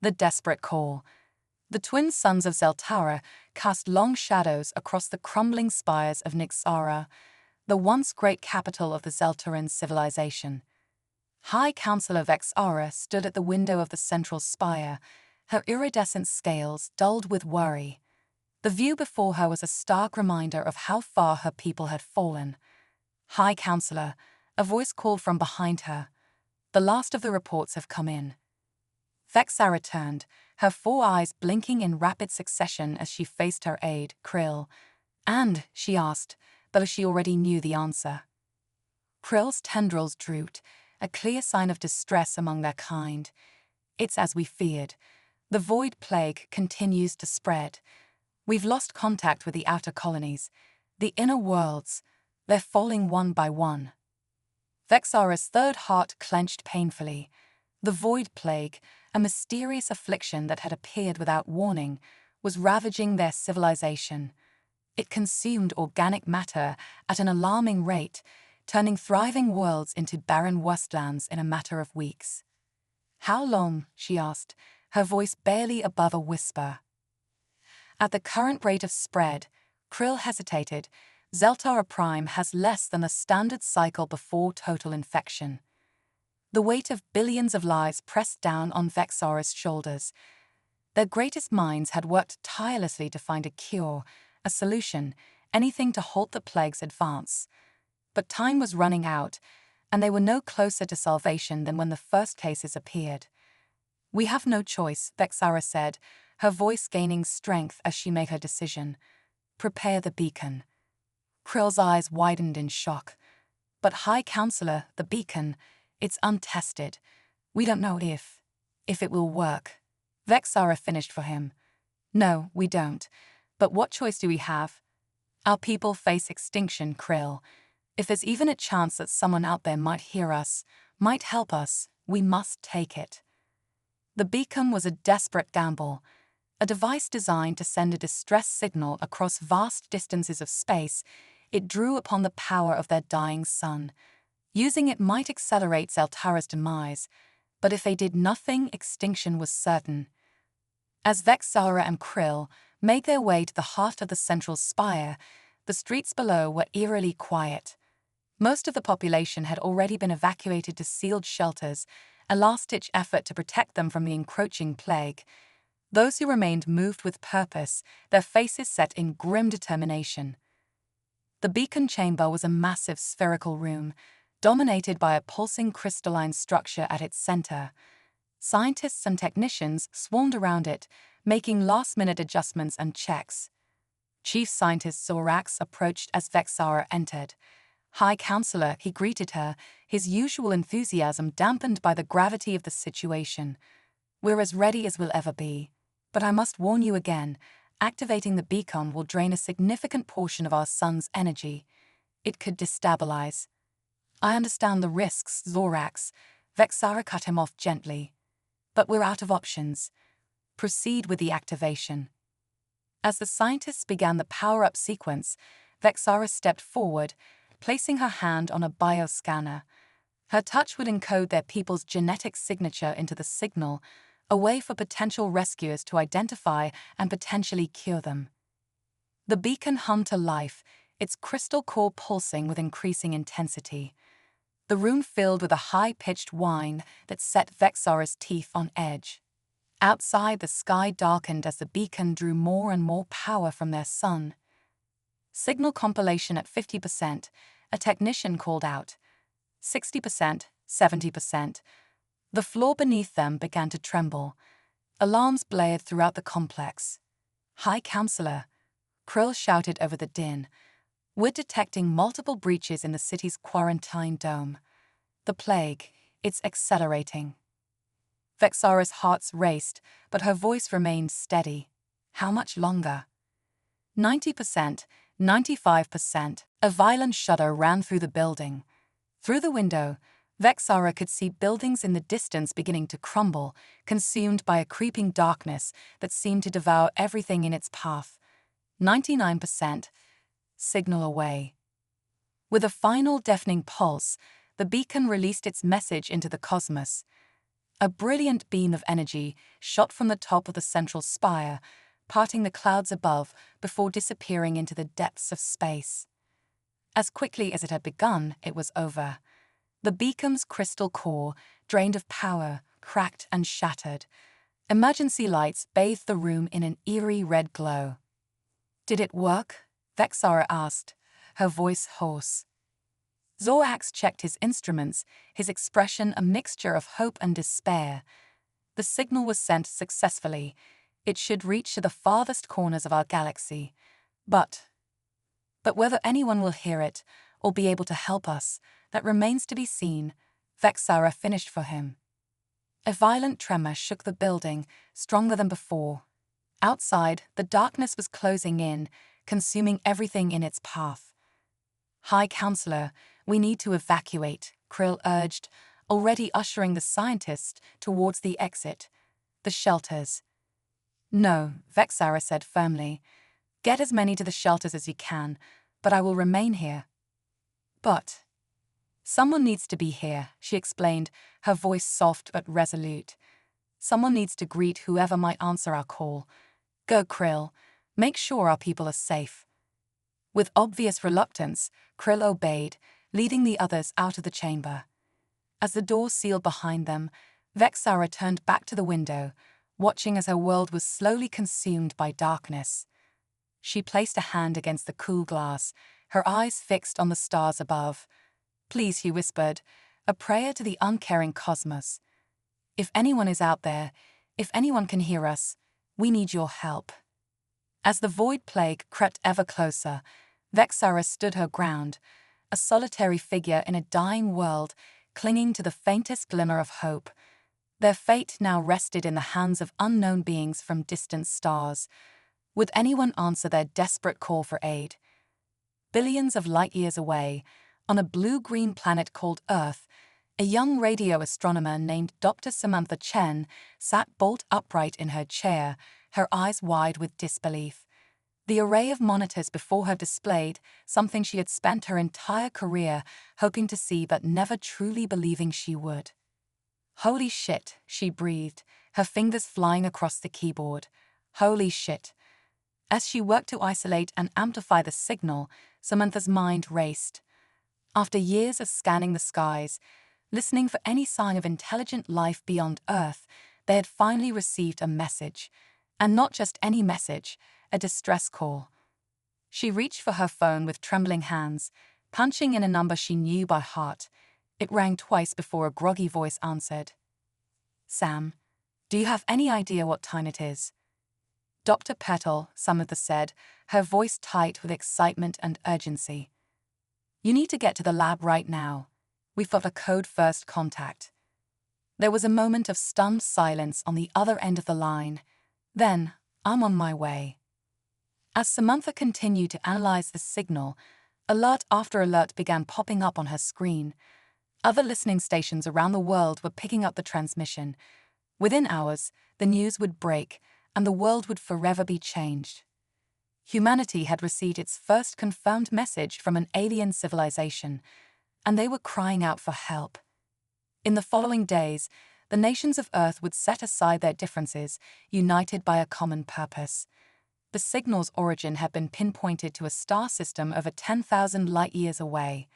The desperate call. The twin sons of Zeltara cast long shadows across the crumbling spires of Nyxara, the once great capital of the Zeltaran civilization. High Counselor Vexara stood at the window of the central spire, her iridescent scales dulled with worry. The view before her was a stark reminder of how far her people had fallen. "High Counselor," a voice called from behind her. "The last of the reports have come in." Vexara turned, her 4 eyes blinking in rapid succession as she faced her aide, Krill. "And," she asked, but as she already knew the answer. Krill's tendrils drooped, a clear sign of distress among their kind. "It's as we feared. The void plague continues to spread. We've lost contact with the outer colonies, the inner worlds. They're falling one by one." Vexara's third heart clenched painfully. The void plague, a mysterious affliction that had appeared without warning, was ravaging their civilization. It consumed organic matter at an alarming rate, turning thriving worlds into barren wastelands in a matter of weeks. "How long?" she asked, her voice barely above a whisper. At the current rate of spread, Krill hesitated, Zeltara Prime has less than the standard cycle before total infection. The weight of billions of lives pressed down on Vexara's shoulders. Their greatest minds had worked tirelessly to find a cure, a solution, anything to halt the plague's advance. But time was running out, and they were no closer to salvation than when the first cases appeared. "We have no choice," Vexara said, her voice gaining strength as she made her decision. "Prepare the beacon." Krill's eyes widened in shock. "But High Counselor, the beacon, it's untested. We don't know if it will work." Vexara finished for him. "No, we don't. But what choice do we have? Our people face extinction, Krill. If there's even a chance that someone out there might hear us, might help us, we must take it." The beacon was a desperate gamble, a device designed to send a distress signal across vast distances of space. It drew upon the power of their dying sun. Using it might accelerate Zeltara's demise, but if they did nothing, extinction was certain. As Vexara and Krill made their way to the heart of the central spire, the streets below were eerily quiet. Most of the population had already been evacuated to sealed shelters, a last-ditch effort to protect them from the encroaching plague. Those who remained moved with purpose, their faces set in grim determination. The beacon chamber was a massive spherical room, dominated by a pulsing crystalline structure at its center. Scientists and technicians swarmed around it, making last-minute adjustments and checks. Chief Scientist Zorax approached as Vexara entered. "High Counselor," he greeted her, his usual enthusiasm dampened by the gravity of the situation. "We're as ready as we'll ever be. But I must warn you again, activating the beacon will drain a significant portion of our sun's energy. It could destabilize." "I understand the risks, Zorax," Vexara cut him off gently. "But we're out of options. Proceed with the activation." As the scientists began the power-up sequence, Vexara stepped forward, placing her hand on a bioscanner. Her touch would encode their people's genetic signature into the signal, a way for potential rescuers to identify and potentially cure them. The beacon hummed to life, its crystal core pulsing with increasing intensity. The room filled with a high-pitched whine that set Vexara's teeth on edge. Outside, the sky darkened as the beacon drew more and more power from their sun. "Signal compilation at 50%, a technician called out. 60%, 70%. The floor beneath them began to tremble. Alarms blared throughout the complex. "High Counselor," Krill shouted over the din. "We're detecting multiple breaches in the city's quarantine dome. The plague, it's accelerating." Vexara's hearts raced, but her voice remained steady. "How much longer?" 90%, 95%. A violent shudder ran through the building. Through the window, Vexara could see buildings in the distance beginning to crumble, consumed by a creeping darkness that seemed to devour everything in its path. 99%. Signal away. With a final deafening pulse, the beacon released its message into the cosmos. A brilliant beam of energy shot from the top of the central spire, parting the clouds above before disappearing into the depths of space. As quickly as it had begun, it was over. The beacon's crystal core, drained of power, cracked and shattered. Emergency lights bathed the room in an eerie red glow. "Did it work?" Vexara asked, her voice hoarse. Zorax checked his instruments, his expression a mixture of hope and despair. The signal was sent successfully. It should reach to the farthest corners of our galaxy. But whether anyone will hear it or be able to help us, that remains to be seen, Vexara finished for him. A violent tremor shook the building, stronger than before. Outside, the darkness was closing in, consuming everything in its path. "High Counselor, we need to evacuate," Krill urged, already ushering the scientists towards the exit. "The shelters." "No," Vexara said firmly. "Get as many to the shelters as you can, but I will remain here." "But someone needs to be here," she explained, her voice soft but resolute. "Someone needs to greet whoever might answer our call. Go, Krill. Make sure our people are safe." With obvious reluctance, Krill obeyed, leading the others out of the chamber. As the door sealed behind them, Vexara turned back to the window, watching as her world was slowly consumed by darkness. She placed a hand against the cool glass, her eyes fixed on the stars above. "Please," he whispered, a prayer to the uncaring cosmos. "If anyone is out there, if anyone can hear us, we need your help." As the void plague crept ever closer, Vexara stood her ground, a solitary figure in a dying world, clinging to the faintest glimmer of hope. Their fate now rested in the hands of unknown beings from distant stars. Would anyone answer their desperate call for aid? Billions of light-years away, on a blue-green planet called Earth, a young radio astronomer named Dr. Samantha Chen sat bolt upright in her chair, her eyes wide with disbelief. The array of monitors before her displayed something she had spent her entire career hoping to see but never truly believing she would. "Holy shit," she breathed, her fingers flying across the keyboard. "Holy shit." As she worked to isolate and amplify the signal, Samantha's mind raced. After years of scanning the skies, listening for any sign of intelligent life beyond Earth, they had finally received a message. And not just any message, a distress call. She reached for her phone with trembling hands, punching in a number she knew by heart. It rang twice before a groggy voice answered. "Sam, do you have any idea what time it is?" "Dr. Petal," Samantha said, her voice tight with excitement and urgency. "You need to get to the lab right now. We've got a code first contact." There was a moment of stunned silence on the other end of the line. Then, "I'm on my way." As Samantha continued to analyze the signal, alert after alert began popping up on her screen. Other listening stations around the world were picking up the transmission. Within hours, the news would break, and the world would forever be changed. Humanity had received its first confirmed message from an alien civilization, and they were crying out for help. In the following days, the nations of Earth would set aside their differences, united by a common purpose. The signal's origin had been pinpointed to a star system over 10,000 light-years away.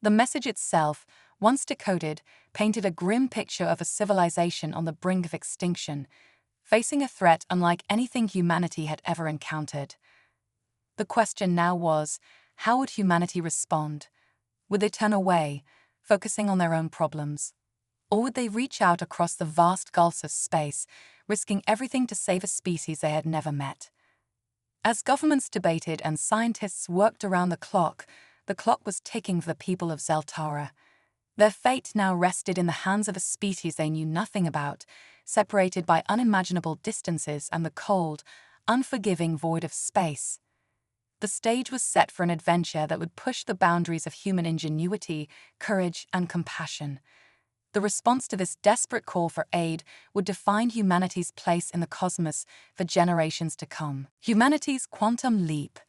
The message itself, once decoded, painted a grim picture of a civilization on the brink of extinction, facing a threat unlike anything humanity had ever encountered. The question now was, how would humanity respond? Would they turn away, focusing on their own problems? Or would they reach out across the vast gulfs of space, risking everything to save a species they had never met? As governments debated and scientists worked around the clock was ticking for the people of Zeltara. Their fate now rested in the hands of a species they knew nothing about, separated by unimaginable distances and the cold, unforgiving void of space. The stage was set for an adventure that would push the boundaries of human ingenuity, courage, and compassion. The response to this desperate call for aid would define humanity's place in the cosmos for generations to come. Humanity's quantum leap.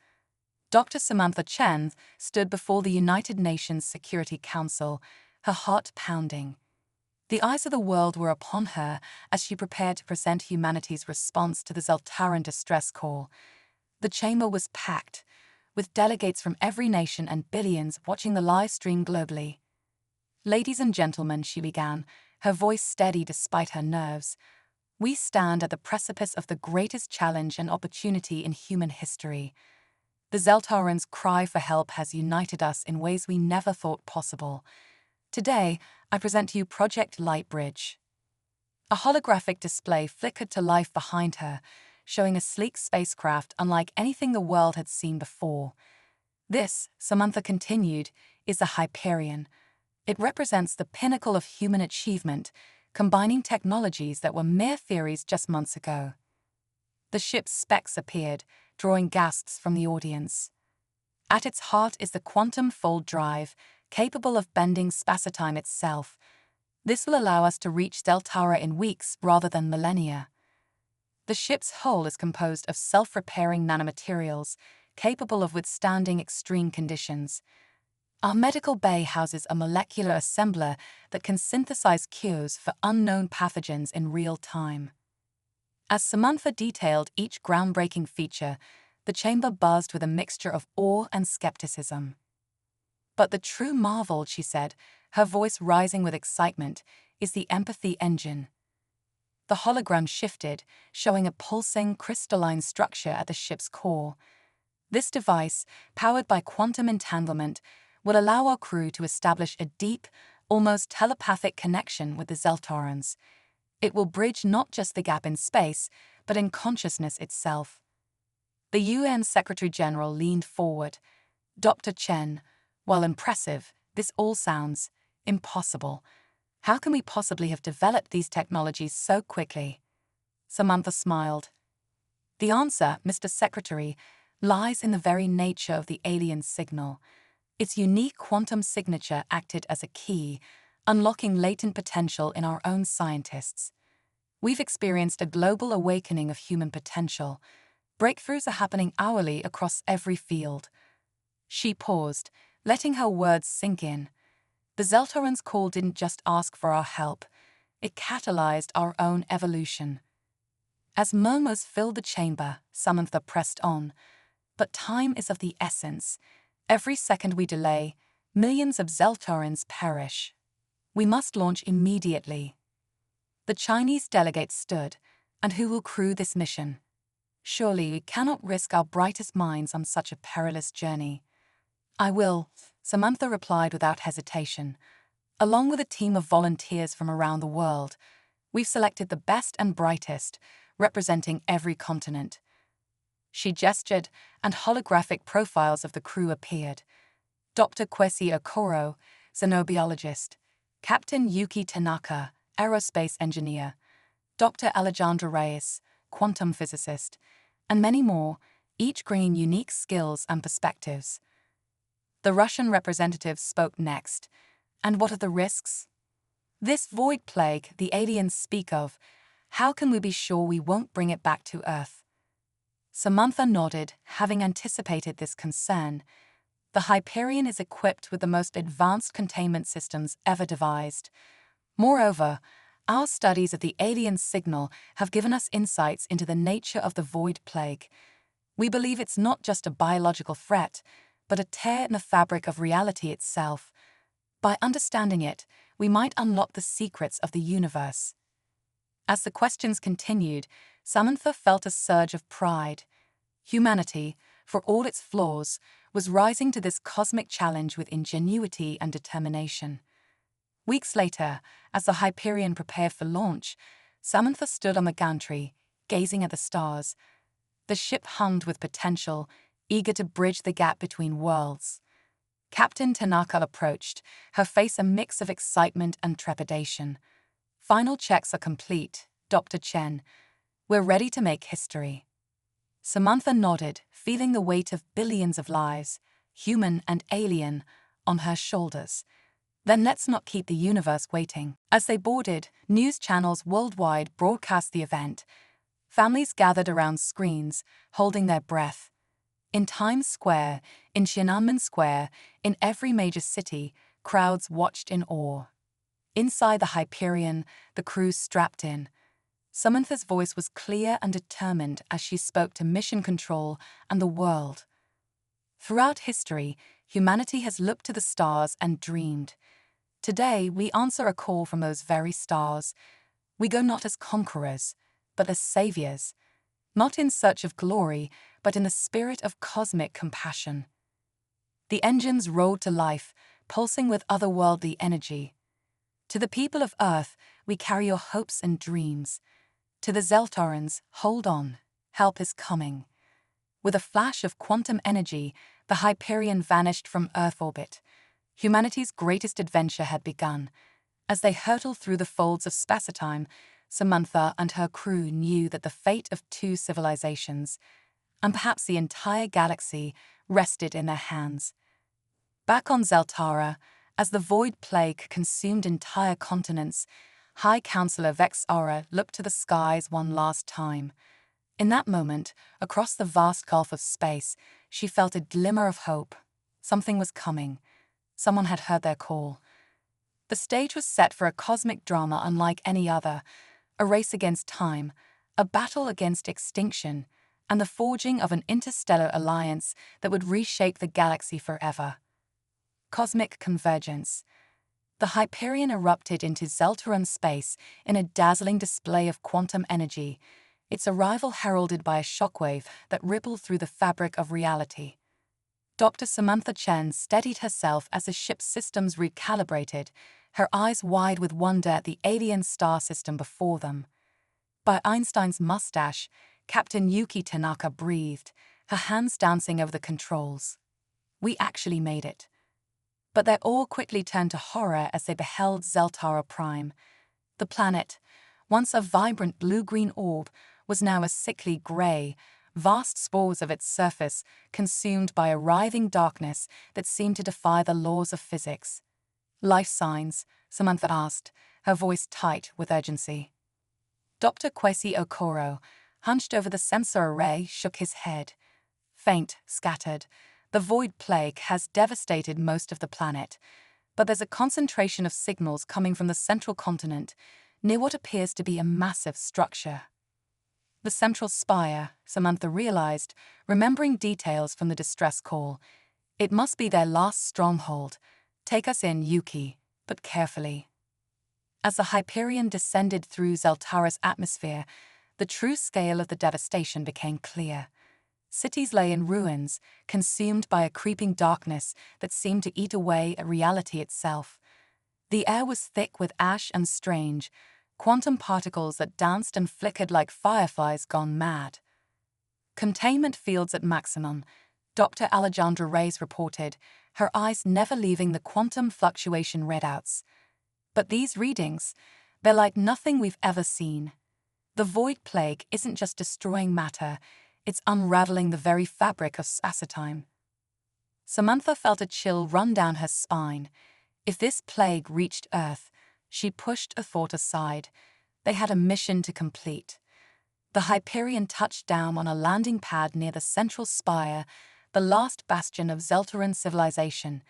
Dr. Samantha Chen stood before the United Nations Security Council, her heart pounding. The eyes of the world were upon her as she prepared to present humanity's response to the Zeltaran distress call. The chamber was packed, with delegates from every nation and billions watching the live stream globally. "Ladies and gentlemen," she began, her voice steady despite her nerves, "we stand at the precipice of the greatest challenge and opportunity in human history. The Zeltaran's cry for help has united us in ways we never thought possible. Today, I present to you Project Lightbridge." A holographic display flickered to life behind her, showing a sleek spacecraft unlike anything the world had seen before. "This," Samantha continued, "is the Hyperion. It represents the pinnacle of human achievement, combining technologies that were mere theories just months ago." The ship's specs appeared, drawing gasps from the audience. At its heart is the quantum fold drive, capable of bending spacetime itself. This will allow us to reach Zeltara in weeks rather than millennia. The ship's hull is composed of self-repairing nanomaterials, capable of withstanding extreme conditions. Our medical bay houses a molecular assembler that can synthesize cures for unknown pathogens in real time. As Samantha detailed each groundbreaking feature, the chamber buzzed with a mixture of awe and skepticism. "But the true marvel," she said, her voice rising with excitement, "is the empathy engine." The hologram shifted, showing a pulsing, crystalline structure at the ship's core. This device, powered by quantum entanglement, will allow our crew to establish a deep, almost telepathic connection with the Zeltarans. It will bridge not just the gap in space, but in consciousness itself. The UN Secretary-General leaned forward. "Dr. Chen, while impressive, this all sounds impossible. How can we possibly have developed these technologies so quickly?" Samantha smiled. "The answer, Mr. Secretary, lies in the very nature of the alien signal. Its unique quantum signature acted as a key, unlocking latent potential in our own scientists. We've experienced a global awakening of human potential. Breakthroughs are happening hourly across every field." She paused, letting her words sink in. The Zeltaran's call didn't just ask for our help, it catalyzed our own evolution. As murmurs filled the chamber, Samantha pressed on. "But time is of the essence. Every second we delay, millions of Zeltarans perish. We must launch immediately." The Chinese delegate stood. "And who will crew this mission? Surely we cannot risk our brightest minds on such a perilous journey." "I will," Samantha replied without hesitation. "Along with a team of volunteers from around the world, we've selected the best and brightest, representing every continent." She gestured, and holographic profiles of the crew appeared. Dr. Kwesi Okoro, xenobiologist; Captain Yuki Tanaka, aerospace engineer; Dr. Alejandra Reyes, quantum physicist; and many more, each bringing unique skills and perspectives. The Russian representative spoke next. "And what are the risks?" "This void plague the aliens speak of, how can we be sure we won't bring it back to Earth?" Samantha nodded, having anticipated this concern. "The Hyperion is equipped with the most advanced containment systems ever devised. Moreover, our studies of the alien signal have given us insights into the nature of the void plague. We believe it's not just a biological threat, but a tear in the fabric of reality itself. By understanding it, we might unlock the secrets of the universe." As the questions continued, Samantha felt a surge of pride. Humanity, for all its flaws, was rising to this cosmic challenge with ingenuity and determination. Weeks later, as the Hyperion prepared for launch, Samantha stood on the gantry, gazing at the stars. The ship hummed with potential, eager to bridge the gap between worlds. Captain Tanaka approached, her face a mix of excitement and trepidation. "Final checks are complete, Dr. Chen. We're ready to make history." Samantha nodded, feeling the weight of billions of lives, human and alien, on her shoulders. "Then let's not keep the universe waiting." As they boarded, news channels worldwide broadcast the event. Families gathered around screens, holding their breath. In Times Square, in Tiananmen Square, in every major city, crowds watched in awe. Inside the Hyperion, the crew strapped in. Samantha's voice was clear and determined as she spoke to Mission Control and the world. Throughout history, humanity has looked to the stars and dreamed. Today, we answer a call from those very stars. We go not as conquerors, but as saviors, not in search of glory, but in the spirit of cosmic compassion. The engines rolled to life, pulsing with otherworldly energy. To the people of Earth, we carry your hopes and dreams. To the Zeltarans, hold on, help is coming. With a flash of quantum energy, the Hyperion vanished from Earth orbit. Humanity's greatest adventure had begun. As they hurtled through the folds of space-time, Samantha and her crew knew that the fate of two civilizations, and perhaps the entire galaxy, rested in their hands. Back on Zeltara, as the void plague consumed entire continents, High Counselor Vex'ara looked to the skies one last time. In that moment, across the vast gulf of space, she felt a glimmer of hope. Something was coming. Someone had heard their call. The stage was set for a cosmic drama unlike any other, a race against time, a battle against extinction, and the forging of an interstellar alliance that would reshape the galaxy forever. Cosmic convergence. The Hyperion erupted into Zeltaran space in a dazzling display of quantum energy, its arrival heralded by a shockwave that rippled through the fabric of reality. Dr. Samantha Chen steadied herself as the ship's systems recalibrated, her eyes wide with wonder at the alien star system before them. By Einstein's mustache, Captain Yuki Tanaka breathed, her hands dancing over the controls. We actually made it. But their awe quickly turned to horror as they beheld Zeltara Prime. The planet, once a vibrant blue-green orb, was now a sickly gray, vast spores of its surface consumed by a writhing darkness that seemed to defy the laws of physics. Life signs, Samantha asked, her voice tight with urgency. Dr. Kwesi Okoro, hunched over the sensor array, shook his head. Faint, scattered. The void plague has devastated most of the planet, but there's a concentration of signals coming from the central continent, near what appears to be a massive structure. The central spire, Samantha realized, remembering details from the distress call. It must be their last stronghold. Take us in, Yuki, but carefully. As the Hyperion descended through Zeltara's atmosphere, the true scale of the devastation became clear. Cities lay in ruins, consumed by a creeping darkness that seemed to eat away at reality itself. The air was thick with ash and strange, quantum particles that danced and flickered like fireflies gone mad. Containment fields at maximum, Dr. Alejandra Reyes reported, her eyes never leaving the quantum fluctuation readouts. But these readings, they're like nothing we've ever seen. The void plague isn't just destroying matter, it's unraveling the very fabric of space-time. Samantha felt a chill run down her spine. If this plague reached Earth, she pushed a thought aside. They had a mission to complete. The Hyperion touched down on a landing pad near the central spire, the last bastion of Zeltaran civilization.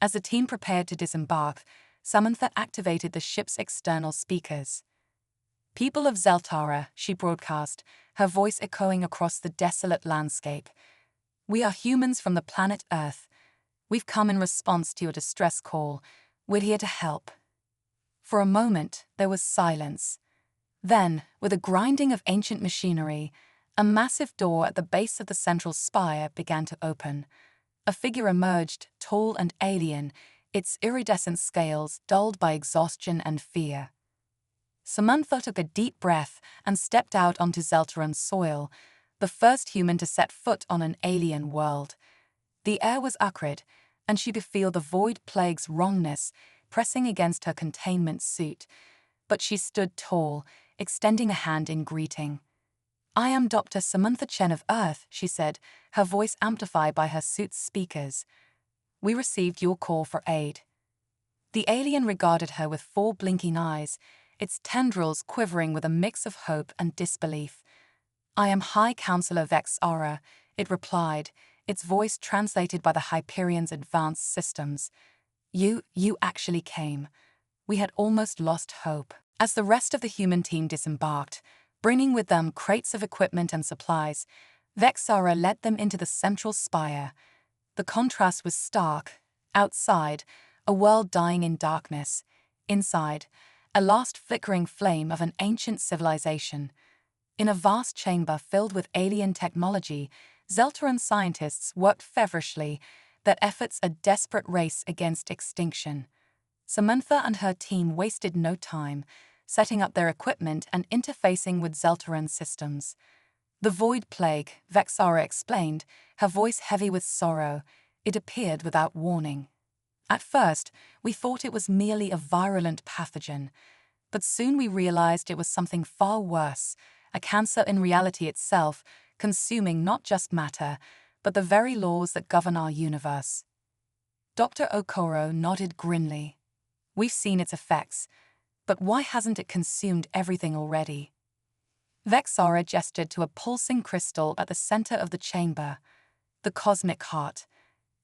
As the team prepared to disembark, Samantha activated the ship's external speakers. "People of Zeltara," she broadcast, her voice echoing across the desolate landscape. "We are humans from the planet Earth. We've come in response to your distress call. We're here to help." For a moment, there was silence. Then, with a grinding of ancient machinery, a massive door at the base of the central spire began to open. A figure emerged, tall and alien, its iridescent scales dulled by exhaustion and fear. Samantha took a deep breath and stepped out onto Zeltaran soil, the first human to set foot on an alien world. The air was acrid, and she could feel the void plague's wrongness pressing against her containment suit. But she stood tall, extending a hand in greeting. "I am Dr. Samantha Chen of Earth," she said, her voice amplified by her suit's speakers. "We received your call for aid." The alien regarded her with 4 blinking eyes, its tendrils quivering with a mix of hope and disbelief. "I am High Counselor Vex'ara," it replied, its voice translated by the Hyperion's advanced systems. You actually came. we had almost lost hope. As the rest of the human team disembarked, bringing with them crates of equipment and supplies, Vexara led them into the central spire. The contrast was stark. Outside, a world dying in darkness. Inside, a last flickering flame of an ancient civilization. In a vast chamber filled with alien technology, Zeltaran scientists worked feverishly, their efforts a desperate race against extinction. Samantha and her team wasted no time, setting up their equipment and interfacing with Zeltaran systems. The Void Plague, Vexara explained, her voice heavy with sorrow. It appeared without warning. At first, we thought it was merely a virulent pathogen, but soon we realized it was something far worse, a cancer in reality itself, consuming not just matter, but the very laws that govern our universe. Dr. Okoro nodded grimly. We've seen its effects, but why hasn't it consumed everything already? Vexara gestured to a pulsing crystal at the center of the chamber, the cosmic heart.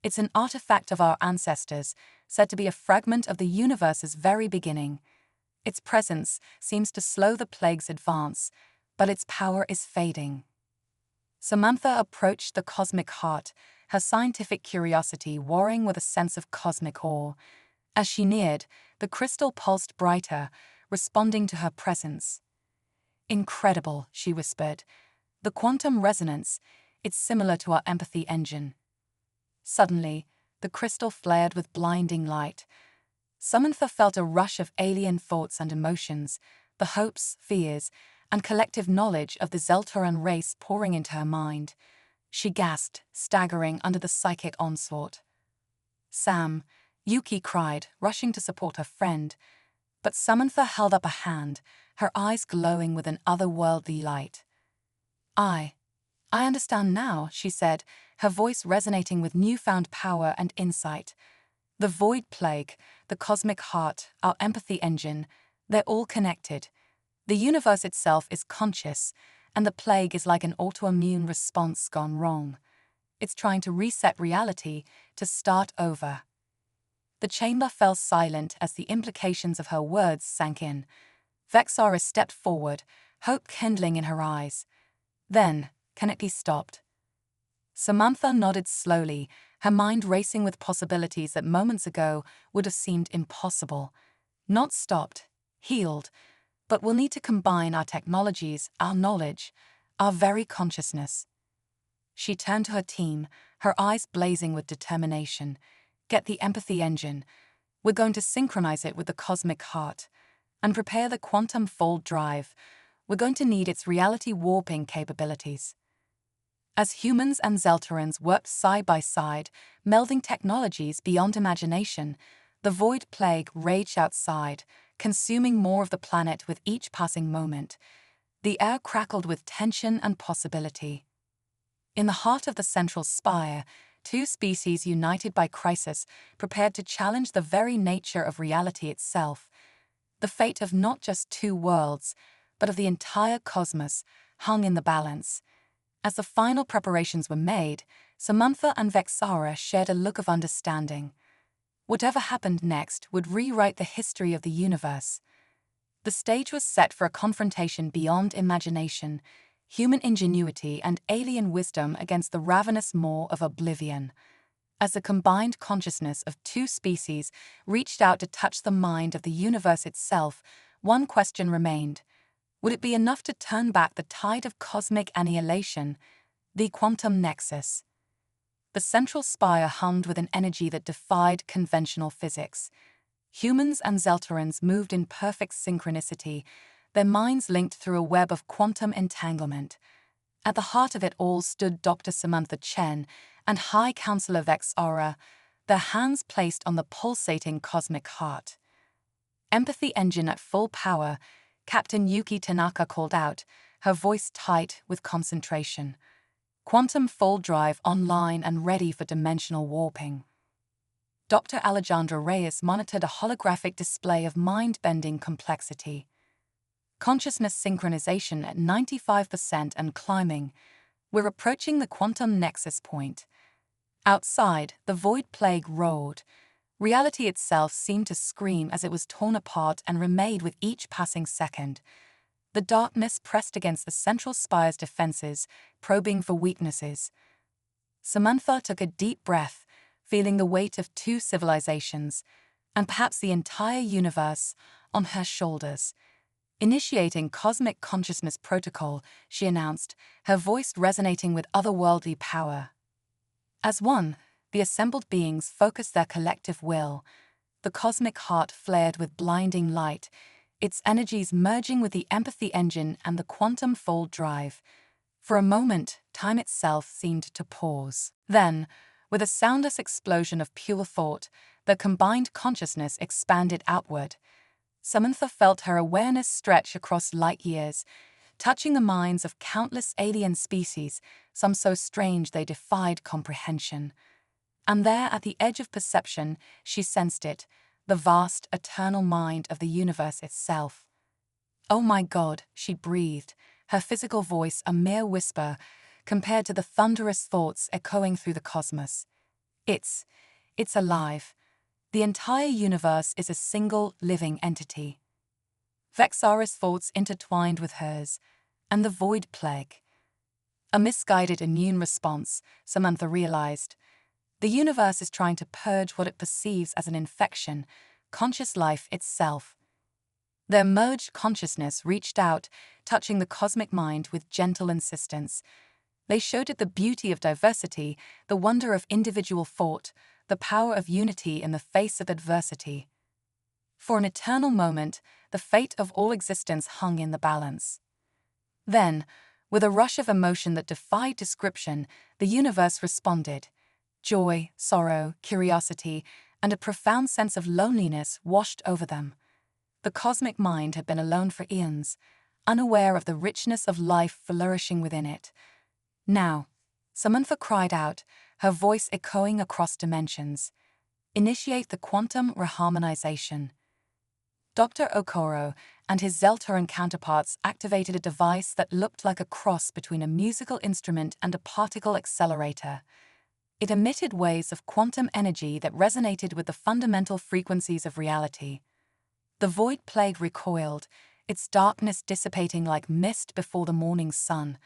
It's an artifact of our ancestors, said to be a fragment of the universe's very beginning. Its presence seems to slow the plague's advance, but its power is fading. Samantha approached the cosmic heart, her scientific curiosity warring with a sense of cosmic awe. As she neared, the crystal pulsed brighter, responding to her presence. "Incredible," she whispered. "The quantum resonance, it's similar to our empathy engine." Suddenly, the crystal flared with blinding light. Samantha felt a rush of alien thoughts and emotions, the hopes, fears, and collective knowledge of the Zeltaran race pouring into her mind. She gasped, staggering under the psychic onslaught. "Sam," Yuki cried, rushing to support her friend. But Samantha held up a hand, her eyes glowing with an otherworldly light. I understand now," she said, her voice resonating with newfound power and insight. "The Void Plague, the cosmic heart, our empathy engine, they're all connected. The universe itself is conscious, and the plague is like an autoimmune response gone wrong. It's trying to reset reality, to start over." The chamber fell silent as the implications of her words sank in. Vexara stepped forward, hope kindling in her eyes. "Then, can it be stopped?" Samantha nodded slowly, her mind racing with possibilities that moments ago would have seemed impossible. "Not stopped, healed, but we'll need to combine our technologies, our knowledge, our very consciousness." She turned to her team, her eyes blazing with determination. "Get the empathy engine. We're going to synchronize it with the cosmic heart. And prepare the quantum fold drive. We're going to need its reality warping capabilities." As humans and Zeltarans worked side by side, melding technologies beyond imagination, the Void Plague raged outside, consuming more of the planet with each passing moment. The air crackled with tension and possibility. In the heart of the central spire, two species united by crisis prepared to challenge the very nature of reality itself. The fate of not just two worlds, but of the entire cosmos, hung in the balance. As the final preparations were made, Samantha and Vexara shared a look of understanding. Whatever happened next would rewrite the history of the universe. The stage was set for a confrontation beyond imagination, human ingenuity and alien wisdom against the ravenous maw of oblivion. As the combined consciousness of two species reached out to touch the mind of the universe itself, one question remained. Would it be enough to turn back the tide of cosmic annihilation? The quantum nexus. The central spire hummed with an energy that defied conventional physics. Humans and Zeltarans moved in perfect synchronicity, their minds linked through a web of quantum entanglement. At the heart of it all stood Dr. Samantha Chen and High Counselor Vexara, their hands placed on the pulsating cosmic heart. "Empathy engine at full power," Captain Yuki Tanaka called out, her voice tight with concentration. "Quantum fold drive online and ready for dimensional warping." Dr. Alejandra Reyes monitored a holographic display of mind-bending complexity. Consciousness synchronization at 95% and climbing. We're approaching the quantum nexus point. Outside, the Void Plague roared. Reality itself seemed to scream as it was torn apart and remade with each passing second. The darkness pressed against the central spire's defenses, probing for weaknesses. Samantha took a deep breath, feeling the weight of two civilizations, and perhaps the entire universe, on her shoulders. Initiating Cosmic Consciousness Protocol, she announced, her voice resonating with otherworldly power. As one, the assembled beings focused their collective will. The cosmic heart flared with blinding light, its energies merging with the empathy engine and the quantum fold drive. For a moment, time itself seemed to pause. Then, with a soundless explosion of pure thought, the combined consciousness expanded outward. Samantha felt her awareness stretch across light years, touching the minds of countless alien species, some so strange they defied comprehension. And there, at the edge of perception, she sensed it, the vast, eternal mind of the universe itself. "Oh my God," she breathed, her physical voice a mere whisper compared to the thunderous thoughts echoing through the cosmos. It's alive. The entire universe is a single, living entity." Vexara's thoughts intertwined with hers, and the void plague. A misguided immune response, Samantha realized. The universe is trying to purge what it perceives as an infection, conscious life itself. Their merged consciousness reached out, touching the cosmic mind with gentle insistence. They showed it the beauty of diversity, the wonder of individual thought, the power of unity in the face of adversity. For an eternal moment, the fate of all existence hung in the balance. Then, with a rush of emotion that defied description, the universe responded. Joy, sorrow, curiosity, and a profound sense of loneliness washed over them. The cosmic mind had been alone for eons, unaware of the richness of life flourishing within it. Now, Samantha cried out, her voice echoing across dimensions. "Initiate the quantum reharmonization." Dr. Okoro and his Zeltaran counterparts activated a device that looked like a cross between a musical instrument and a particle accelerator. It emitted waves of quantum energy that resonated with the fundamental frequencies of reality. The void plague recoiled, its darkness dissipating like mist before the morning sun.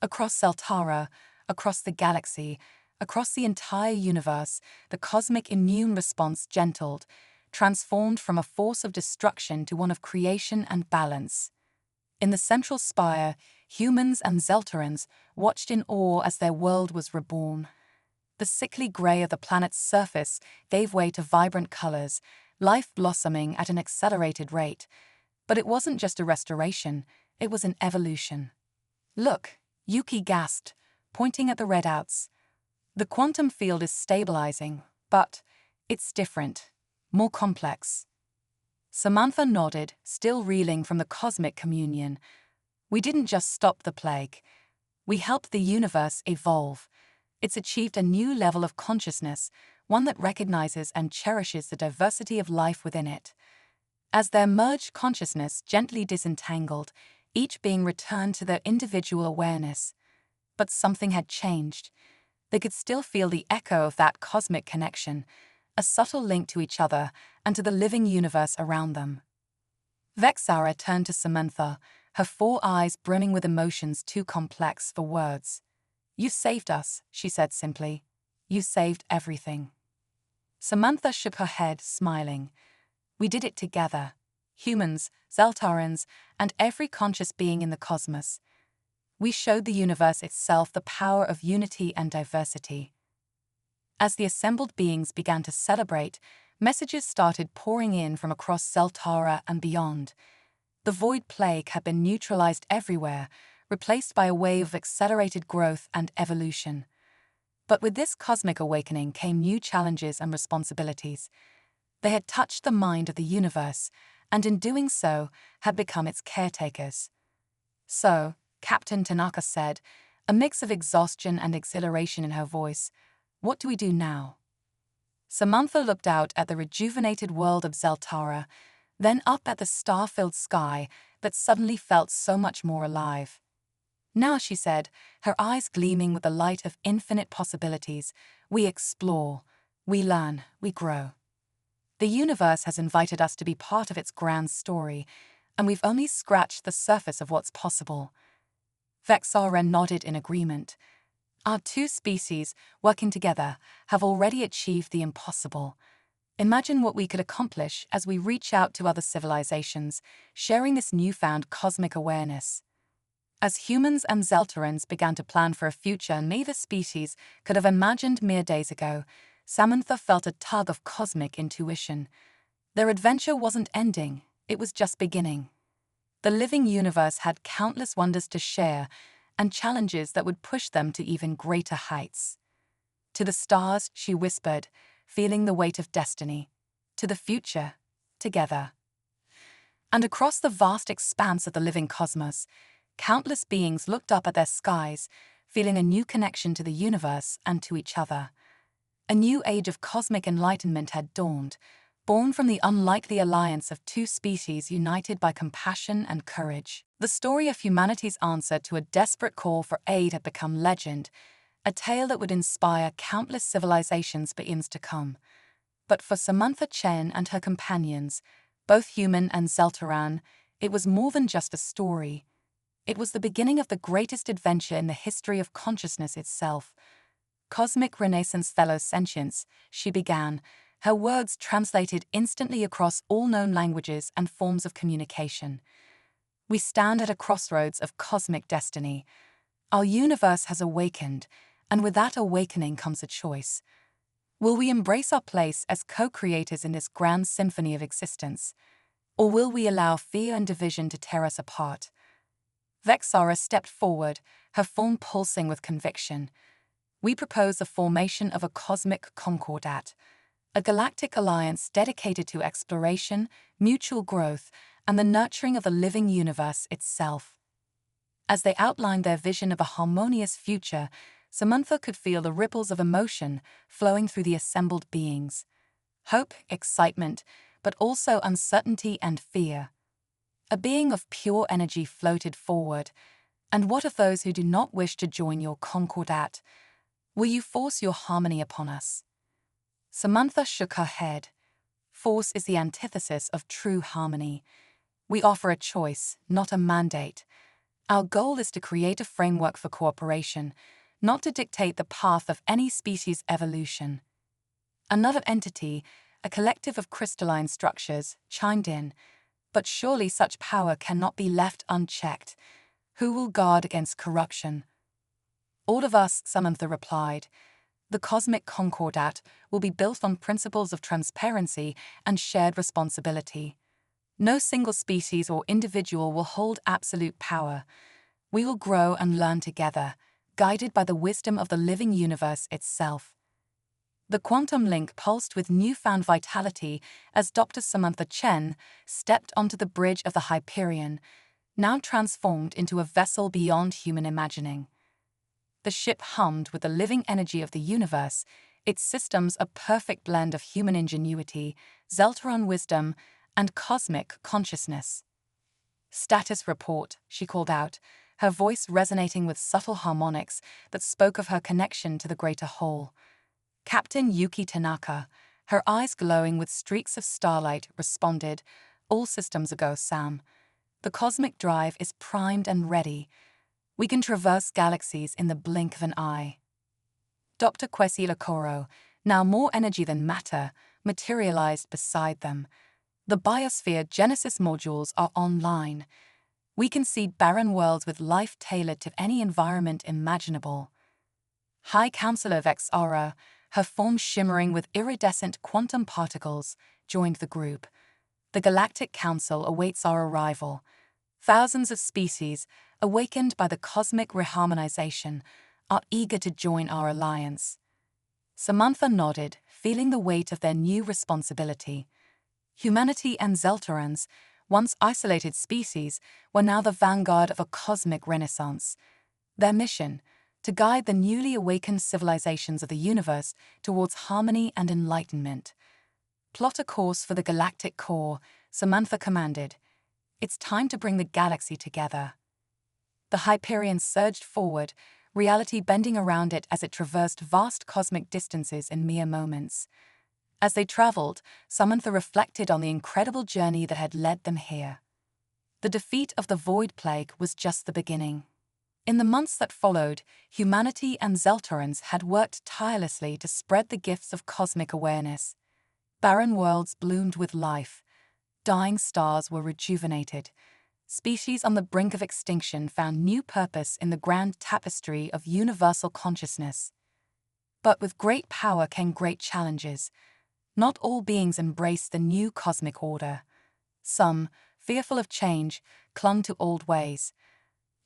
Across Zeltara, across the galaxy, across the entire universe, the cosmic immune response gentled, transformed from a force of destruction to one of creation and balance. In the central spire, humans and Zeltarans watched in awe as their world was reborn. The sickly gray of the planet's surface gave way to vibrant colors, life blossoming at an accelerated rate. But it wasn't just a restoration, it was an evolution. "Look," Yuki gasped, pointing at the redouts. "The quantum field is stabilizing, but it's different, more complex." Samantha nodded, still reeling from the cosmic communion. "We didn't just stop the plague. We helped the universe evolve. It's achieved a new level of consciousness, one that recognizes and cherishes the diversity of life within it." As their merged consciousness gently disentangled, each being returned to their individual awareness. But something had changed. They could still feel the echo of that cosmic connection, a subtle link to each other and to the living universe around them. Vexara turned to Samantha, her four eyes brimming with emotions too complex for words. "You saved us," she said simply. "You saved everything." Samantha shook her head, smiling. "We did it together. Humans, Zeltarans, and every conscious being in the cosmos. We showed the universe itself the power of unity and diversity." As the assembled beings began to celebrate, messages started pouring in from across Zeltara and beyond. The void plague had been neutralized everywhere, replaced by a wave of accelerated growth and evolution. But with this cosmic awakening came new challenges and responsibilities. They had touched the mind of the universe, and in doing so, had become its caretakers. "So," Captain Tanaka said, a mix of exhaustion and exhilaration in her voice, "what do we do now?" Samantha looked out at the rejuvenated world of Zeltara, then up at the star-filled sky that suddenly felt so much more alive. "Now," she said, her eyes gleaming with the light of infinite possibilities, "we explore, we learn, we grow." The universe has invited us to be part of its grand story, and we've only scratched the surface of what's possible. Vexara nodded in agreement. Our two species, working together, have already achieved the impossible. Imagine what we could accomplish as we reach out to other civilizations, sharing this newfound cosmic awareness. As humans and Zeltarans began to plan for a future neither species could have imagined mere days ago, Samantha felt a tug of cosmic intuition. Their adventure wasn't ending, it was just beginning. The living universe had countless wonders to share and challenges that would push them to even greater heights. To the stars, she whispered, feeling the weight of destiny. To the future, together. And across the vast expanse of the living cosmos, countless beings looked up at their skies, feeling a new connection to the universe and to each other. A new age of cosmic enlightenment had dawned, born from the unlikely alliance of two species united by compassion and courage. The story of humanity's answer to a desperate call for aid had become legend, a tale that would inspire countless civilizations for eons to come. But for Samantha Chen and her companions, both human and Zeltaran, it was more than just a story. It was the beginning of the greatest adventure in the history of consciousness itself. Cosmic Renaissance Fellow Sentience, she began, her words translated instantly across all known languages and forms of communication. We stand at a crossroads of cosmic destiny. Our universe has awakened, and with that awakening comes a choice. Will we embrace our place as co-creators in this grand symphony of existence? Or will we allow fear and division to tear us apart? Vexara stepped forward, her form pulsing with conviction. We propose the formation of a cosmic concordat, a galactic alliance dedicated to exploration, mutual growth, and the nurturing of the living universe itself. As they outlined their vision of a harmonious future, Samantha could feel the ripples of emotion flowing through the assembled beings. Hope, excitement, but also uncertainty and fear. A being of pure energy floated forward. And what of those who do not wish to join your concordat? Will you force your harmony upon us? Samantha shook her head. Force is the antithesis of true harmony. We offer a choice, not a mandate. Our goal is to create a framework for cooperation, not to dictate the path of any species' evolution. Another entity, a collective of crystalline structures, chimed in. But surely such power cannot be left unchecked. Who will guard against corruption? All of us, Samantha replied. The cosmic concordat will be built on principles of transparency and shared responsibility. No single species or individual will hold absolute power. We will grow and learn together, guided by the wisdom of the living universe itself. The quantum link pulsed with newfound vitality as Dr. Samantha Chen stepped onto the bridge of the Hyperion, now transformed into a vessel beyond human imagining. The ship hummed with the living energy of the universe, its systems a perfect blend of human ingenuity, Zeltaran wisdom, and cosmic consciousness. Status report, she called out, her voice resonating with subtle harmonics that spoke of her connection to the greater whole. Captain Yuki Tanaka, her eyes glowing with streaks of starlight, responded, "All systems a go, Sam. The cosmic drive is primed and ready. We can traverse galaxies in the blink of an eye." Dr. Kwesi Lakoro, now more energy than matter, materialized beside them. The Biosphere Genesis modules are online. We can seed barren worlds with life tailored to any environment imaginable. High Counselor Vexara, her form shimmering with iridescent quantum particles, joined the group. The Galactic Council awaits our arrival. Thousands of species, awakened by the cosmic reharmonization, are eager to join our alliance. Samantha nodded, feeling the weight of their new responsibility. Humanity and Zeltarans, once isolated species, were now the vanguard of a cosmic renaissance. Their mission, to guide the newly awakened civilizations of the universe towards harmony and enlightenment. "Plot a course for the galactic core," Samantha commanded. "It's time to bring the galaxy together." The Hyperion surged forward, reality bending around it as it traversed vast cosmic distances in mere moments. As they traveled, Samantha reflected on the incredible journey that had led them here. The defeat of the Void Plague was just the beginning. In the months that followed, humanity and Zeltarans had worked tirelessly to spread the gifts of cosmic awareness. Barren worlds bloomed with life. Dying stars were rejuvenated. Species on the brink of extinction found new purpose in the grand tapestry of universal consciousness. But with great power came great challenges. Not all beings embraced the new cosmic order. Some, fearful of change, clung to old ways.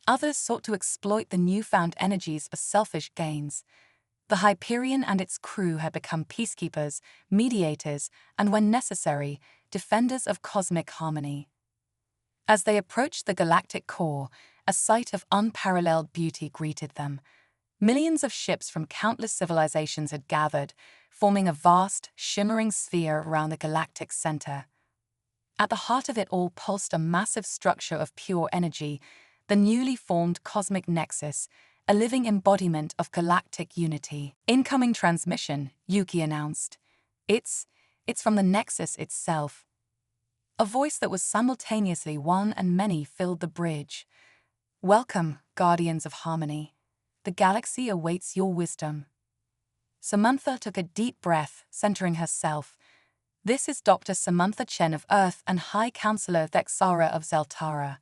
Others sought to exploit the newfound energies for selfish gains. The Hyperion and its crew had become peacekeepers, mediators, and when necessary, defenders of cosmic harmony. As they approached the galactic core, a sight of unparalleled beauty greeted them. Millions of ships from countless civilizations had gathered, forming a vast, shimmering sphere around the galactic center. At the heart of it all pulsed a massive structure of pure energy, the newly formed cosmic nexus, a living embodiment of galactic unity. "Incoming transmission," Yuki announced. It's from the nexus itself." A voice that was simultaneously one and many filled the bridge. "Welcome, guardians of harmony. The galaxy awaits your wisdom." Samantha took a deep breath, centering herself. "This is Dr. Samantha Chen of Earth and High Counselor Thexara of Zeltara.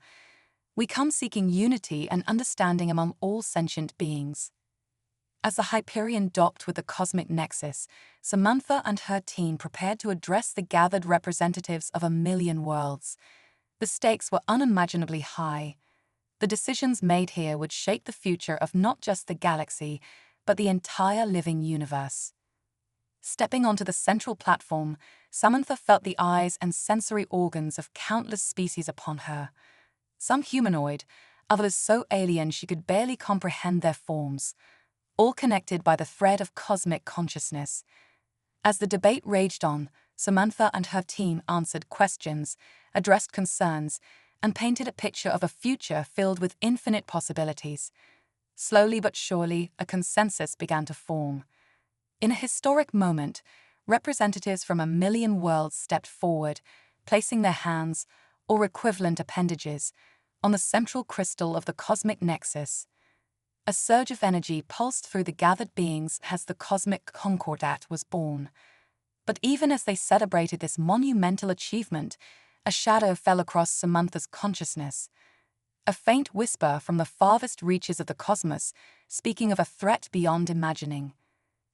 We come seeking unity and understanding among all sentient beings." As the Hyperion docked with the cosmic nexus, Samantha and her team prepared to address the gathered representatives of a million worlds. The stakes were unimaginably high. The decisions made here would shape the future of not just the galaxy, but the entire living universe. Stepping onto the central platform, Samantha felt the eyes and sensory organs of countless species upon her. Some humanoid, others so alien she could barely comprehend their forms, all connected by the thread of cosmic consciousness. As the debate raged on, Samantha and her team answered questions, addressed concerns, and painted a picture of a future filled with infinite possibilities. Slowly but surely, a consensus began to form. In a historic moment, representatives from a million worlds stepped forward, placing their hands, or equivalent appendages, on the central crystal of the cosmic nexus. A surge of energy pulsed through the gathered beings as the cosmic concordat was born. But even as they celebrated this monumental achievement, a shadow fell across Samantha's consciousness. A faint whisper from the farthest reaches of the cosmos, speaking of a threat beyond imagining.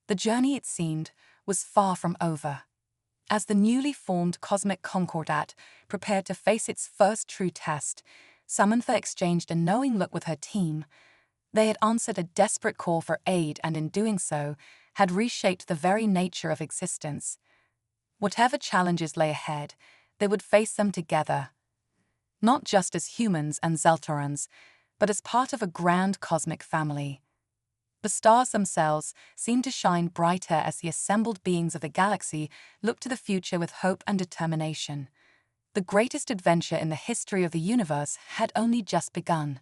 The journey, it seemed, was far from over. As the newly formed cosmic concordat prepared to face its first true test, Samantha exchanged a knowing look with her team. They had answered a desperate call for aid and in doing so, had reshaped the very nature of existence. Whatever challenges lay ahead, they would face them together. Not just as humans and Zeltarans, but as part of a grand cosmic family. The stars themselves seemed to shine brighter as the assembled beings of the galaxy looked to the future with hope and determination. The greatest adventure in the history of the universe had only just begun.